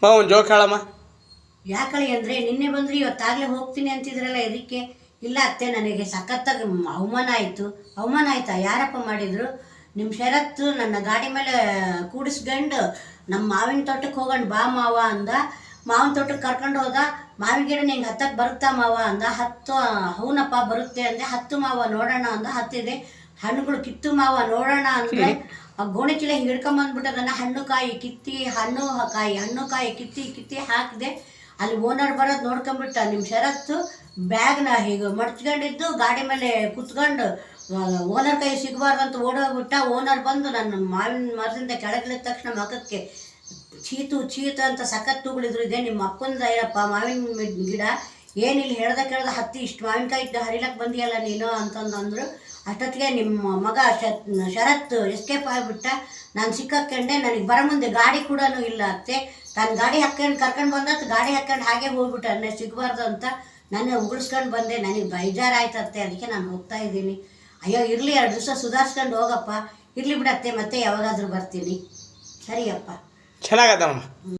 ಒಂದು ಜೋಕ್ ಹೇಳಮ್ಮ. ಯಾಕಳಿ ಅಂದರೆ ನಿನ್ನೆ ಬಂದ್ರಿ ಇವತ್ತಾಗಲೇ ಹೋಗ್ತೀನಿ ಅಂತಿದ್ರಲ್ಲ, ಇದಕ್ಕೆ ಇಲ್ಲ ಅತ್ತೆ ನನಗೆ ಸಖತ್ತಾಗಿ ಅವಮಾನ ಆಯಿತು. ಅವಮಾನ ಆಯ್ತಾ? ಯಾರಪ್ಪ ಮಾಡಿದ್ರು? ನಿಮ್ಮ ಶರತ್ತು ನನ್ನ ಗಾಡಿ ಮೇಲೆ ಕೂಡಿಸ್ಕೊಂಡು ನಮ್ಮ ಮಾವಿನ ತೋಟಕ್ಕೆ ಹೋಗೋಣ ಬಾ ಮಾವ ಅಂದ. ಮಾವಿನ ತೋಟಕ್ಕೆ ಕರ್ಕೊಂಡು ಹೋದ. ಮಾವಿನ ಗಿಡ ನಿಂಗೆ ಹತ್ತಕ್ಕೆ ಬರುತ್ತಾ ಮಾವ ಅಂದ. ಹೌನಪ್ಪ ಬರುತ್ತೆ ಅಂದೆ. ಹತ್ತು ಮಾವ ನೋಡೋಣ ಅಂದ. ಹತ್ತಿದೆ. ಹಣ್ಣುಗಳು ಕಿತ್ತು ಮಾವ ನೋಡೋಣ ಅಂದರೆ ಆ ಗೋಣಿ ಚೀಲ ಹಿಡ್ಕೊಂಬಂದ್ಬಿಟ್ಟದನ್ನ. ಹಣ್ಣು ಕಾಯಿ ಕಿತ್ತಿ ಹಾಕಿದೆ. ಅಲ್ಲಿ ಓನರ್ ಬರೋದು ನೋಡ್ಕೊಂಬಿಟ್ಟ. ನಿಮ್ಮ ಶರತ್ತು ಬ್ಯಾಗ್ನ ಹೀಗೆ ಮಡ್ಚ್ಕೊಂಡಿದ್ದು ಗಾಡಿ ಮೇಲೆ ಕುತ್ಕೊಂಡು ಓನರ್ ಕೈ ಸಿಗಬಾರ್ದಂತ ಓಡೋಗ್ಬಿಟ್ಟ. ಓನರ್ ಬಂದು ನನ್ನ ಮಾವಿನ ಮರದಿಂದ ಕೆಳಗಿಳಿದ ತಕ್ಷಣ ಮಗಕ್ಕೆ ಚೀತು ಅಂತ ಸಖತ್ ತೂಗಳಿದ್ರು. ಇದೆ ನಿಮ್ಮ ಅಪ್ಪಂದ ಏನಪ್ಪ ಮಾವಿನ ಗಿಡ, ಏನಿಲ್ಲ ಹೇಳ್ದ ಕೇಳ್ದ ಹತ್ತಿ ಇಷ್ಟು ಮಾವಿನಕಾಯಿ ಹರಿಲಕ್ಕೆ ಬಂದಿಯಲ್ಲ ನೀನು ಅಂತಂದಂದರು. ಅಷ್ಟೊತ್ತಿಗೆ ನಿಮ್ಮ ಮಗ ಶರತ್ ಎಸ್ಕೇಪ್ ಆಗಿಬಿಟ್ಟ. ನಾನು ಸಿಕ್ಕಾಕೊಂಡೆ. ನನಗೆ ಬರೋ ಮುಂದೆ ಗಾಡಿ ಕೂಡ ಇಲ್ಲ ಅತ್ತೆ. ತಾನು ಗಾಡಿ ಹಾಕ್ಕೊಂಡು ಕರ್ಕೊಂಡು ಬಂದತ್ತು. ಗಾಡಿ ಹಾಕ್ಕೊಂಡು ಹಾಗೆ ಹೋಗ್ಬಿಟ್ಟೆ. ಅನ್ನೇ ಸಿಗಬಾರ್ದು ಅಂತ ನಾನು ಉಗುಳಿಸ್ಕೊಂಡು ಬಂದೆ. ನನಗೆ ಬೇಜಾರಾಯ್ತತ್ತೆ. ಅದಕ್ಕೆ ನಾನು ಹೋಗ್ತಾ ಇದ್ದೀನಿ. ಅಯ್ಯೋ ಇರಲಿ, 2 ದಿವಸ ಸುಧಾರಿಸ್ಕೊಂಡು ಹೋಗಪ್ಪ. ಇರಲಿ ಬಿಡತ್ತೆ, ಮತ್ತೆ ಯಾವಾಗಾದರೂ ಬರ್ತೀನಿ. ಸರಿಯಪ್ಪ. ಚೆನ್ನಾಗತ್ತಮ್ಮ.